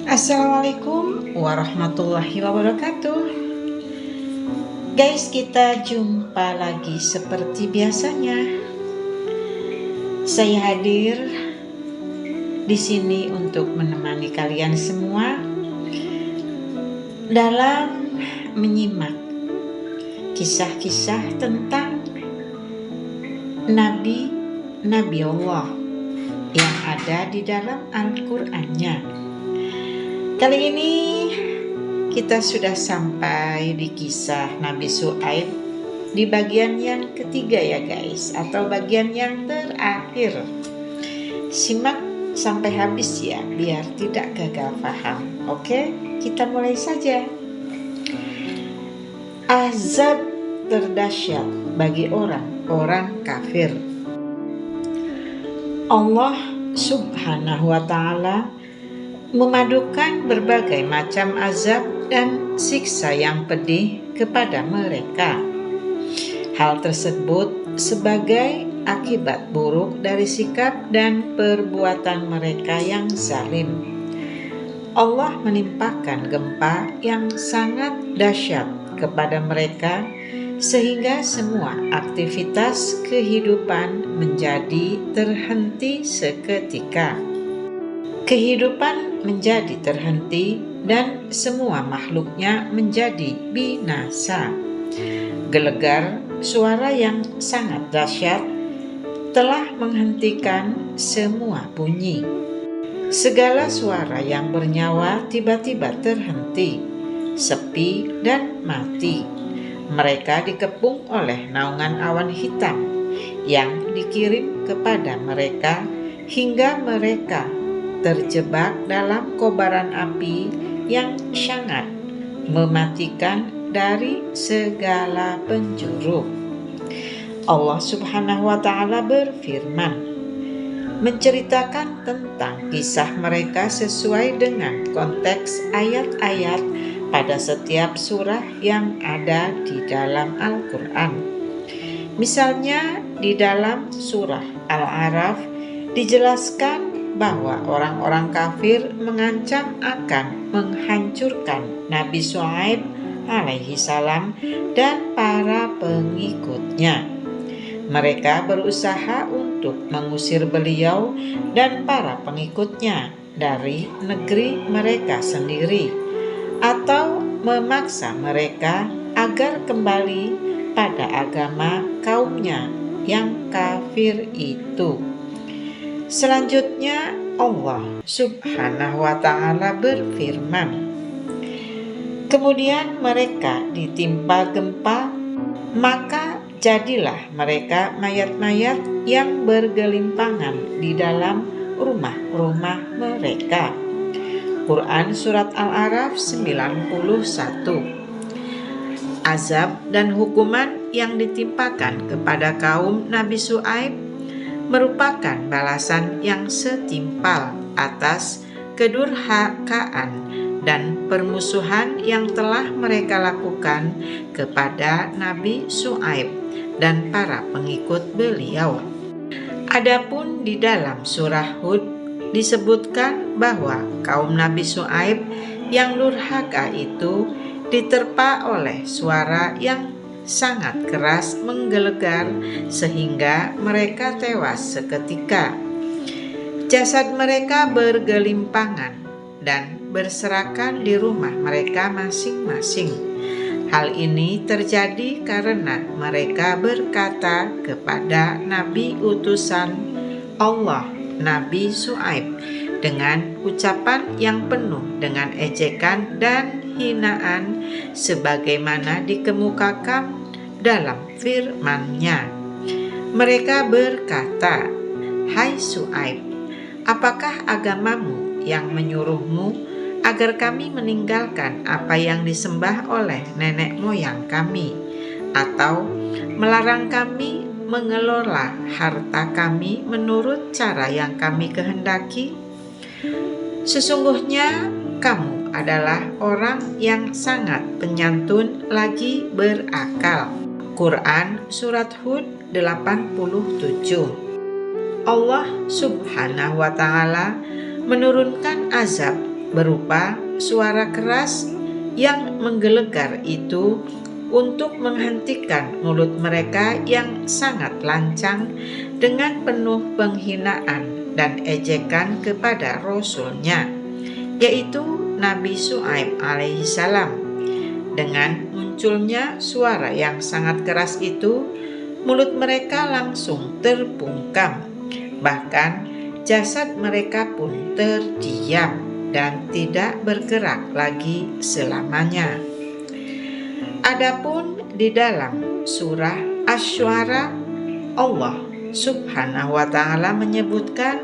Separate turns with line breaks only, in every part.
Assalamualaikum warahmatullahi wabarakatuh. Guys, kita jumpa lagi seperti biasanya. Saya hadir di sini untuk menemani kalian semua dalam menyimak kisah-kisah tentang Nabi Allah yang ada di dalam Al-Qur'annya. Kali ini kita sudah sampai di kisah Nabi Syuaib di bagian yang ketiga ya guys, atau bagian yang terakhir. Simak sampai habis ya, biar tidak gagal paham. Oke, kita mulai saja. Azab terdahsyat bagi orang-orang kafir. Allah Subhanahu wa ta'ala memadukan berbagai macam azab dan siksa yang pedih kepada mereka. Hal tersebut sebagai akibat buruk dari sikap dan perbuatan mereka yang zalim. Allah menimpakan gempa yang sangat dahsyat kepada mereka sehingga semua aktivitas kehidupan menjadi terhenti seketika. Kehidupan menjadi terhenti dan semua makhluknya menjadi binasa. Gelegar suara yang sangat dahsyat telah menghentikan semua bunyi. Segala suara yang bernyawa tiba-tiba terhenti, sepi dan mati. Mereka dikepung oleh naungan awan hitam yang dikirim kepada mereka hingga mereka terjebak dalam kobaran api yang sangat mematikan dari segala penjuru. Allah Subhanahu wa ta'ala berfirman, menceritakan tentang kisah mereka sesuai dengan konteks ayat-ayat pada setiap surah yang ada di dalam Al-Quran. Misalnya di dalam surah Al-A'raf dijelaskan bahwa orang-orang kafir mengancam akan menghancurkan Nabi Syuaib alaihi salam dan para pengikutnya. Mereka berusaha untuk mengusir beliau dan para pengikutnya dari negeri mereka sendiri, atau memaksa mereka agar kembali pada agama kaumnya yang kafir itu. Selanjutnya Allah Subhanahu wa ta'ala berfirman, kemudian mereka ditimpa gempa, maka jadilah mereka mayat-mayat yang bergelimpangan di dalam rumah-rumah mereka. Quran Surat Al-A'raf 91. Azab dan hukuman yang ditimpakan kepada kaum Nabi Syuaib merupakan balasan yang setimpal atas kedurhakaan dan permusuhan yang telah mereka lakukan kepada Nabi Syuaib dan para pengikut beliau. Adapun di dalam surah Hud disebutkan bahwa kaum Nabi Syuaib yang durhaka itu diterpa oleh suara yang sangat keras menggelegar sehingga mereka tewas seketika. Jasad mereka bergelimpangan dan berserakan di rumah mereka masing-masing. Hal ini terjadi karena mereka berkata kepada Nabi utusan Allah, Nabi Syuaib, dengan ucapan yang penuh dengan ejekan dan hinaan sebagaimana dikemukakan dalam firman-Nya. Mereka berkata, hai Syuaib, apakah agamamu yang menyuruhmu agar kami meninggalkan apa yang disembah oleh nenek moyang kami, atau melarang kami mengelola harta kami menurut cara yang kami kehendaki? Sesungguhnya kamu adalah orang yang sangat penyantun lagi berakal. Quran Surat Hud 87. Allah Subhanahu wa ta'ala menurunkan azab berupa suara keras yang menggelegar itu untuk menghentikan mulut mereka yang sangat lancang dengan penuh penghinaan dan ejekan kepada Rasul-Nya, yaitu Nabi Syuaib alaihissalam. Dengan munculnya suara yang sangat keras itu, mulut mereka langsung terbungkam, bahkan jasad mereka pun terdiam dan tidak bergerak lagi selamanya. Adapun di dalam surah Asy-Syu'ara, Allah Subhanahu wa ta'ala menyebutkan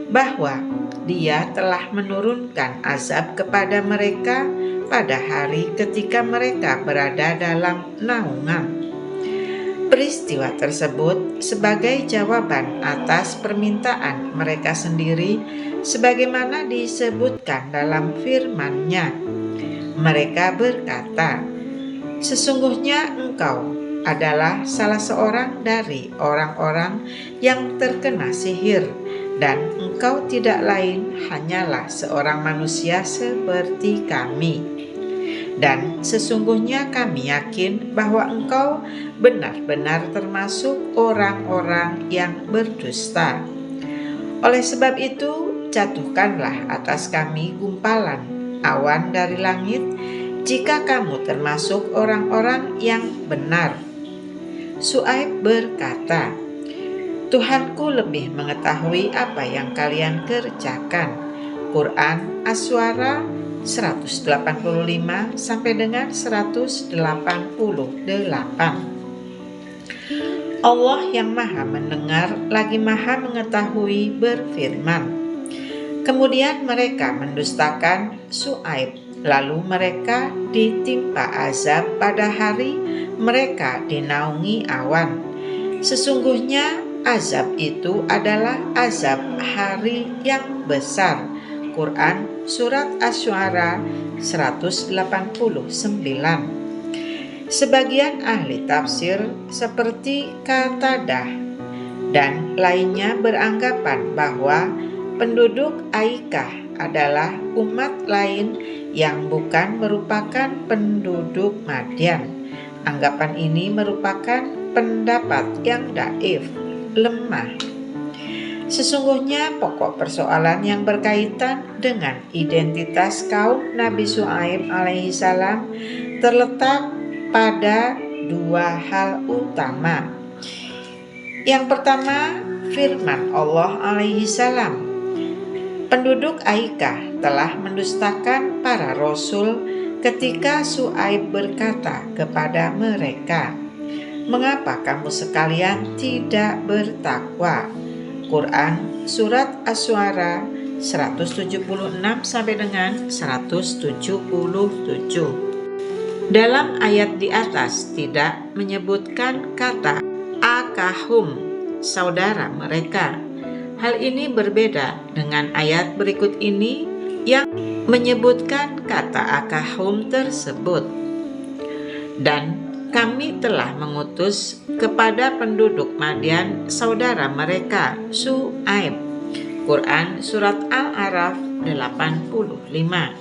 bahwa Dia telah menurunkan azab kepada mereka pada hari ketika mereka berada dalam naungan. Peristiwa tersebut sebagai jawaban atas permintaan mereka sendiri, sebagaimana disebutkan dalam firman-Nya. Mereka berkata, "Sesungguhnya engkau adalah salah seorang dari orang-orang yang terkena sihir, dan engkau tidak lain hanyalah seorang manusia seperti kami. Dan sesungguhnya kami yakin bahwa engkau benar-benar termasuk orang-orang yang berdusta. Oleh sebab itu, jatuhkanlah atas kami gumpalan awan dari langit jika kamu termasuk orang-orang yang benar." Syuaib berkata, "Tuhanku lebih mengetahui apa yang kalian kerjakan." Quran Asy-Syu'ara 185 sampai dengan 188. Allah yang Maha Mendengar lagi Maha Mengetahui berfirman, "Kemudian mereka mendustakan Syuaib, lalu mereka ditimpa azab pada hari mereka dinaungi awan. Sesungguhnya azab itu adalah azab hari yang besar." Quran Surat Asy-Syu'ara 189. Sebagian ahli tafsir seperti Qatadah dan lainnya beranggapan bahwa penduduk Aikah adalah umat lain yang bukan merupakan penduduk Madyan. Anggapan ini merupakan pendapat yang dhaif, lemah. Sesungguhnya pokok persoalan yang berkaitan dengan identitas kaum Nabi Syuaib alaihissalam terletak pada dua hal utama. Yang pertama, firman Allah alaihissalam, "Penduduk Aikah telah mendustakan para rasul ketika Syuaib berkata kepada mereka, 'Mengapa kamu sekalian tidak bertakwa?' Quran Surat Asy-Syu'ara 176 sampai dengan 177. Dalam ayat di atas tidak menyebutkan kata akahum, saudara mereka. Hal ini berbeda dengan ayat berikut ini yang menyebutkan kata akahum tersebut. "Dan kami telah mengutus kepada penduduk Madyan saudara mereka Syuaib." Quran Surat Al-A'raf 85.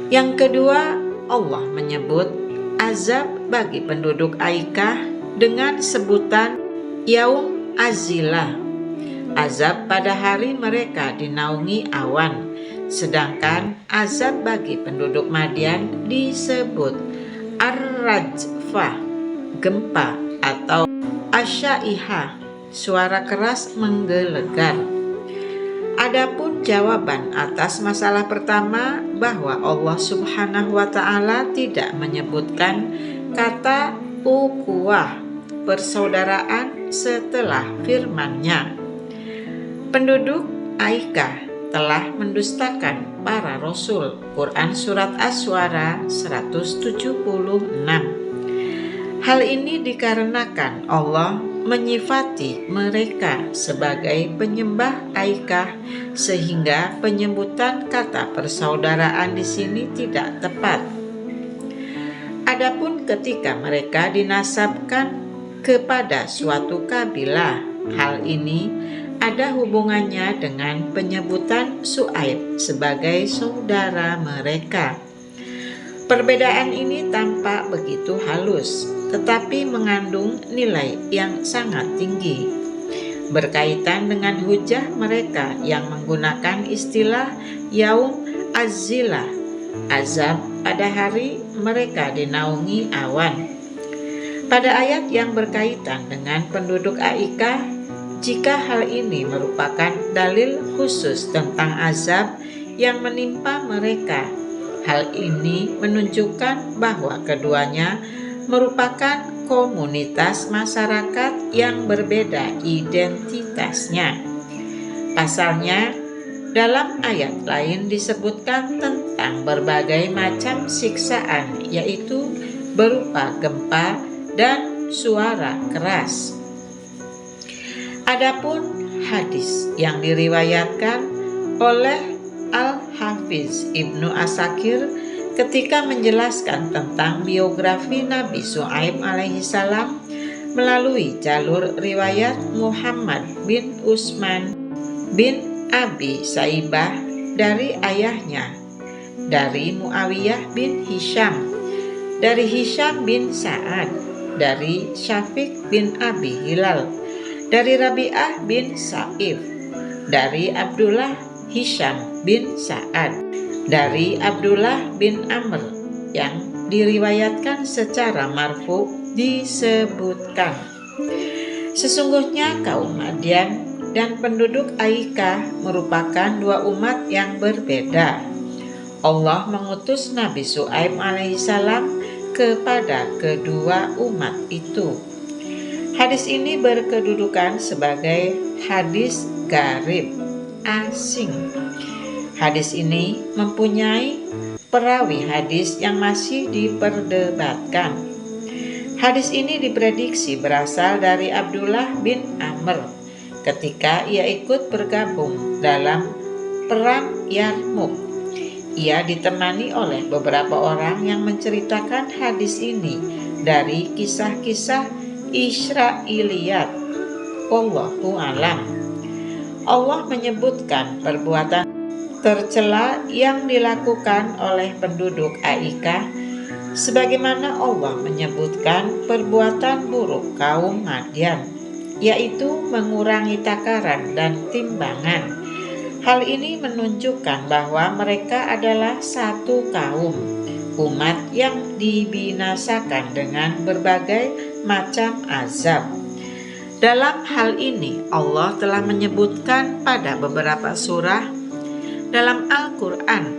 Yang kedua, Allah menyebut azab bagi penduduk Aikah dengan sebutan Yaum Azilah, azab pada hari mereka dinaungi awan, sedangkan azab bagi penduduk Madyan disebut Ar-Rajfah, gempa, atau Asy-Syaihah, suara keras menggelegar. Adapun jawaban atas masalah pertama, bahwa Allah Subhanahu wa ta'ala tidak menyebutkan kata ukhuwah, persaudaraan, setelah firman-Nya, "Penduduk Aikah telah mendustakan para rasul." Quran Surat Asy-Syu'ara 176. Hal ini dikarenakan Allah menyifati mereka sebagai penyembah Aikah, sehingga penyebutan kata persaudaraan di sini tidak tepat. Adapun ketika mereka dinasabkan kepada suatu kabilah, hal ini ada hubungannya dengan penyebutan Syuaib sebagai saudara mereka. Perbedaan ini tampak begitu halus, tetapi mengandung nilai yang sangat tinggi. Berkaitan dengan hujah mereka yang menggunakan istilah Yaum Az-Zilah, azab pada hari mereka dinaungi awan. Pada ayat yang berkaitan dengan penduduk Aikah, jika hal ini merupakan dalil khusus tentang azab yang menimpa mereka, hal ini menunjukkan bahwa keduanya merupakan komunitas masyarakat yang berbeda identitasnya. Pasalnya, dalam ayat lain disebutkan tentang berbagai macam siksaan, yaitu berupa gempa dan suara keras. Adapun hadis yang diriwayatkan oleh Al-Hafiz Ibnu Asakir ketika menjelaskan tentang biografi Nabi Syuaib alaihissalam melalui jalur riwayat Muhammad bin Utsman bin Abi Saibah dari ayahnya, dari Muawiyah bin Hisham, dari Hisham bin Sa'ad, dari Syafiq bin Abi Hilal, dari Rabi'ah bin Sa'if, dari Abdullah Hisham bin Sa'ad, dari Abdullah bin Amr, yang diriwayatkan secara marfu disebutkan, sesungguhnya kaum Madian dan penduduk Aikah merupakan dua umat yang berbeda. Allah mengutus Nabi Syuaib alaihissalam kepada kedua umat itu. Hadis ini berkedudukan sebagai hadis gharib, asing. Hadis ini mempunyai perawi hadis yang masih diperdebatkan. Hadis ini diprediksi berasal dari Abdullah bin Amr ketika ia ikut bergabung dalam perang Yarmuk. Ia ditemani oleh beberapa orang yang menceritakan hadis ini dari kisah-kisah Israiliyat. Wallahu a'lam. Allah menyebutkan perbuatan tercela yang dilakukan oleh penduduk Aikah sebagaimana Allah menyebutkan perbuatan buruk kaum Madian, yaitu mengurangi takaran dan timbangan. Hal ini menunjukkan bahwa mereka adalah satu kaum, umat yang dibinasakan dengan berbagai macam azab. Dalam hal ini Allah telah menyebutkan pada beberapa surah dalam Al-Quran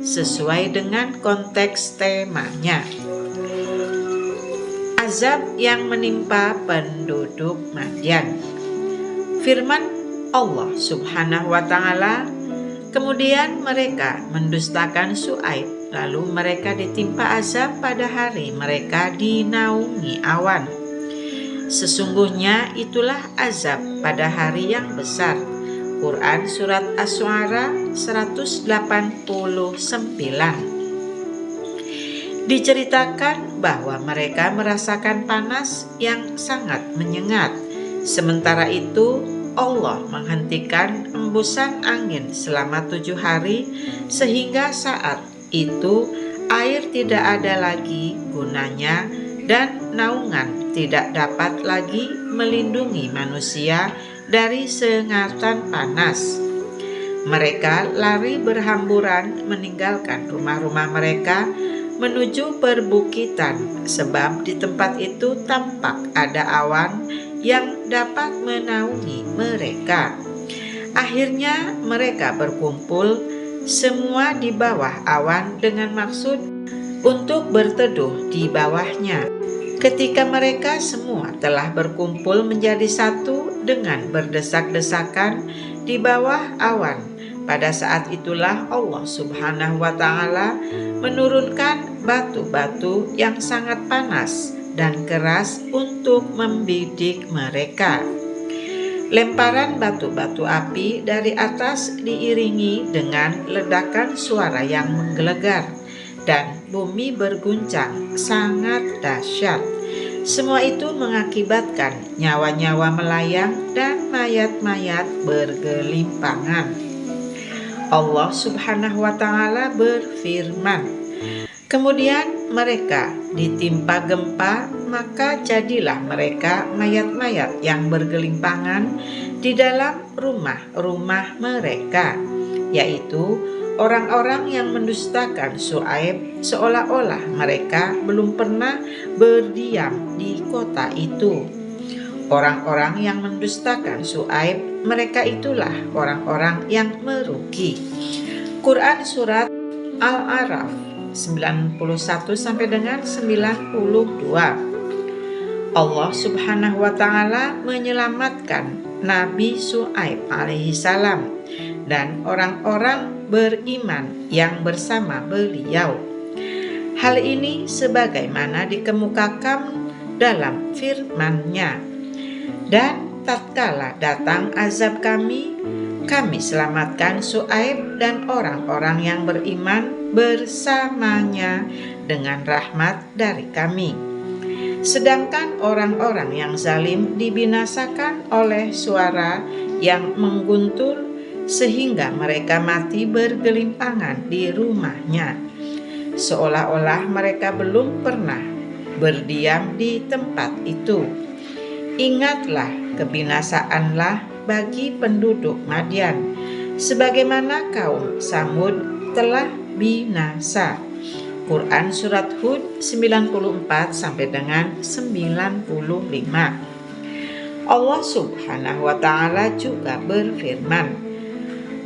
sesuai dengan konteks temanya. Azab yang menimpa penduduk Madian. Firman Allah Subhanahu wa ta'ala, kemudian mereka mendustakan Syuaib, lalu mereka ditimpa azab pada hari mereka dinaungi awan. Sesungguhnya itulah azab pada hari yang besar. Quran Surat Asy-Syu'ara 189. Diceritakan bahwa mereka merasakan panas yang sangat menyengat. Sementara itu Allah menghentikan embusan angin selama 7 hari, sehingga saat itu air tidak ada lagi gunanya dan naungan tidak dapat lagi melindungi manusia dari sengatan panas. Mereka lari berhamburan meninggalkan rumah-rumah mereka menuju perbukitan, sebab di tempat itu tampak ada awan yang dapat menaungi mereka. Akhirnya mereka berkumpul semua di bawah awan dengan maksud untuk berteduh di bawahnya. Ketika mereka semua telah berkumpul menjadi satu dengan berdesak-desakan di bawah awan, pada saat itulah Allah Subhanahu wa ta'ala menurunkan batu-batu yang sangat panas dan keras untuk membidik mereka. Lemparan batu-batu api dari atas diiringi dengan ledakan suara yang menggelegar, dan bumi berguncang sangat dahsyat. Semua itu mengakibatkan nyawa-nyawa melayang dan mayat-mayat bergelimpangan. Allah Subhanahu wa Ta'ala berfirman, "Kemudian mereka ditimpa gempa, maka jadilah mereka mayat-mayat yang bergelimpangan di dalam rumah-rumah mereka, yaitu orang-orang yang mendustakan Syuaib, seolah-olah mereka belum pernah berdiam di kota itu." Orang-orang yang mendustakan Syuaib, mereka itulah orang-orang yang merugi. Quran Surat Al-A'raf 91 sampai dengan 92. Allah Subhanahu wa Ta'ala menyelamatkan Nabi Syuaib alaihi salam dan orang-orang beriman yang bersama beliau. Hal ini sebagaimana dikemukakan dalam firman-Nya, "Dan tatkala datang azab kami selamatkan Syuaib dan orang-orang yang beriman bersamanya dengan rahmat dari kami. Sedangkan orang-orang yang zalim dibinasakan oleh suara yang mengguntur sehingga mereka mati bergelimpangan di rumahnya, seolah-olah mereka belum pernah berdiam di tempat itu. Ingatlah, kebinasaanlah bagi penduduk Madian, sebagaimana kaum Samud telah binasa." Quran Surat Hud 94 sampai dengan 95. Allah Subhanahu wa Ta'ala juga berfirman,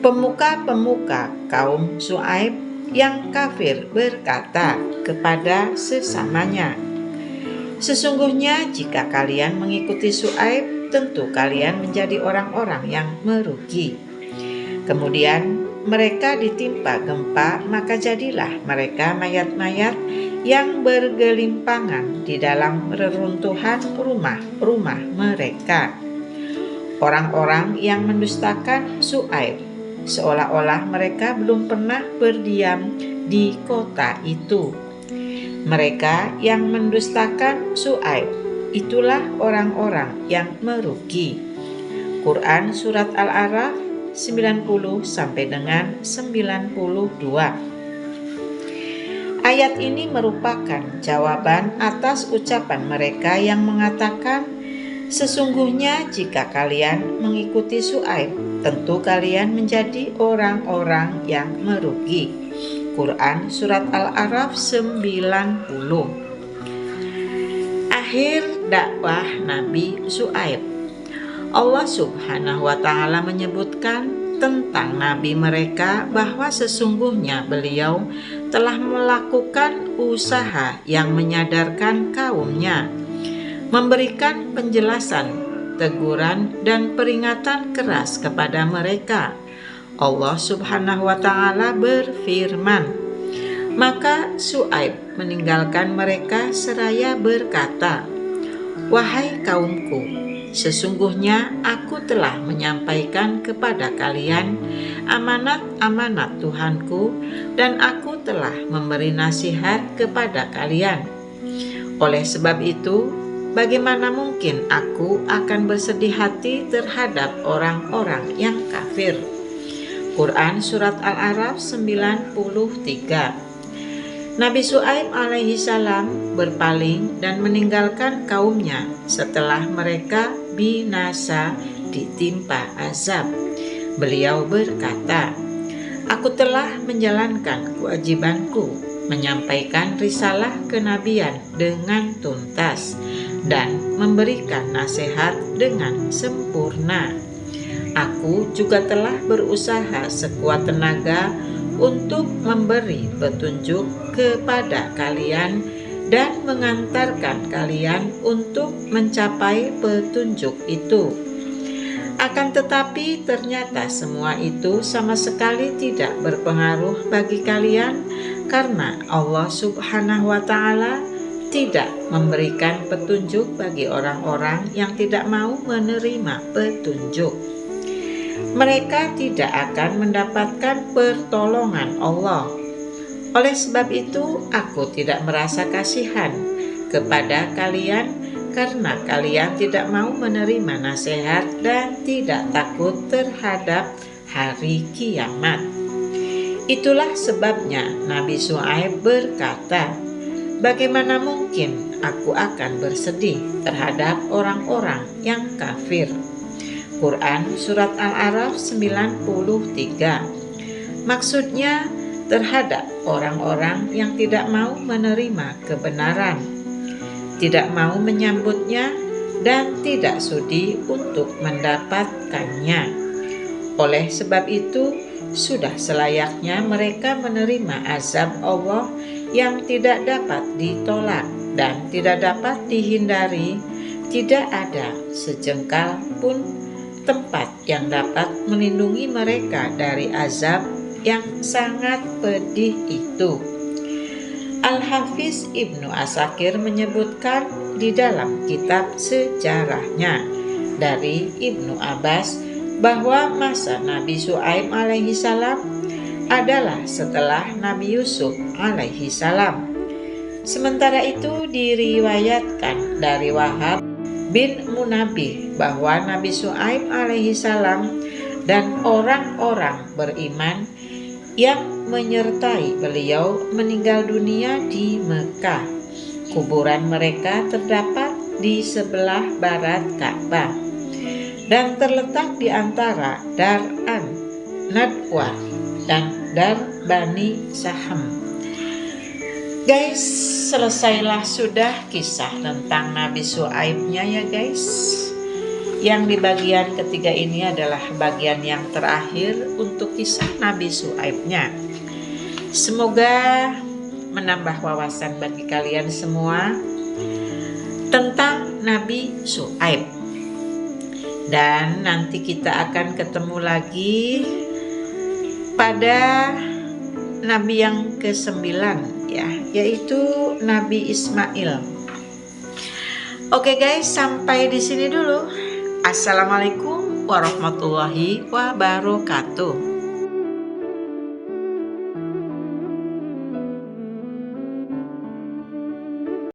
"Pemuka-pemuka kaum Syuaib yang kafir berkata kepada sesamanya, 'Sesungguhnya jika kalian mengikuti Syuaib, tentu kalian menjadi orang-orang yang merugi.' Kemudian mereka ditimpa gempa, maka jadilah mereka mayat-mayat yang bergelimpangan di dalam reruntuhan rumah-rumah mereka. Orang-orang yang mendustakan Syuaib, seolah-olah mereka belum pernah berdiam di kota itu. Mereka yang mendustakan Syuaib, itulah orang-orang yang merugi." Quran Surat Al-A'raf 90 sampai dengan 92. Ayat ini merupakan jawaban atas ucapan mereka yang mengatakan, "Sesungguhnya jika kalian mengikuti Syuaib, tentu kalian menjadi orang-orang yang merugi." Quran Surat Al-A'raf 90. Akhir dakwah Nabi Syuaib. Allah Subhanahu wa Ta'ala menyebutkan tentang nabi mereka bahwa sesungguhnya beliau telah melakukan usaha yang menyadarkan kaumnya, memberikan penjelasan, teguran, dan peringatan keras kepada mereka. Allah Subhanahu wa Ta'ala berfirman, "Maka Syuaib meninggalkan mereka seraya berkata, 'Wahai kaumku, sesungguhnya aku telah menyampaikan kepada kalian amanat-amanat Tuhanku dan aku telah memberi nasihat kepada kalian. Oleh sebab itu, bagaimana mungkin aku akan bersedih hati terhadap orang-orang yang kafir?' Quran Surat Al-A'raf 93. Nabi Syuaib alaihi salam berpaling dan meninggalkan kaumnya setelah mereka binasa ditimpa azab. Beliau berkata, "Aku telah menjalankan kewajibanku, menyampaikan risalah kenabian dengan tuntas dan memberikan nasihat dengan sempurna. Aku juga telah berusaha sekuat tenaga untuk memberi petunjuk kepada kalian dan mengantarkan kalian untuk mencapai petunjuk itu. Akan tetapi ternyata semua itu sama sekali tidak berpengaruh bagi kalian karena Allah Subhanahu wa Ta'ala tidak memberikan petunjuk bagi orang-orang yang tidak mau menerima petunjuk. Mereka tidak akan mendapatkan pertolongan Allah. Oleh sebab itu, aku tidak merasa kasihan kepada kalian karena kalian tidak mau menerima nasihat dan tidak takut terhadap hari kiamat. Itulah sebabnya Nabi Syuaib berkata, bagaimana mungkin aku akan bersedih terhadap orang-orang yang kafir. Quran Surat Al-A'raf 93. Maksudnya terhadap orang-orang yang tidak mau menerima kebenaran, tidak mau menyambutnya, dan tidak sudi untuk mendapatkannya. Oleh sebab itu, sudah selayaknya mereka menerima azab Allah yang tidak dapat ditolak dan tidak dapat dihindari. Tidak ada sejengkal pun tempat yang dapat melindungi mereka dari azab yang sangat pedih itu. Al-Hafiz Ibnu Asakir menyebutkan di dalam kitab sejarahnya dari Ibnu Abbas bahwa masa Nabi Syuaib alaihi salam adalah setelah Nabi Yusuf alaihi salam. Sementara itu diriwayatkan dari Wahab bin Munabbih bahwa Nabi Syuaib alaihi salam dan orang-orang beriman yang menyertai beliau meninggal dunia di Mekah. Kuburan mereka terdapat di sebelah barat Ka'bah dan terletak di antara Dar an-Nadwa dan Dar Bani Saham. Guys, selesailah sudah kisah tentang Nabi Syuaibnya ya guys. Yang di bagian ketiga ini adalah bagian yang terakhir untuk kisah Nabi Syuaibnya. Semoga menambah wawasan bagi kalian semua tentang Nabi Syuaib. Dan nanti kita akan ketemu lagi pada Nabi yang ke-9 ya, yaitu Nabi Ismail. Oke guys, sampai di sini dulu. Assalamualaikum warahmatullahi wabarakatuh.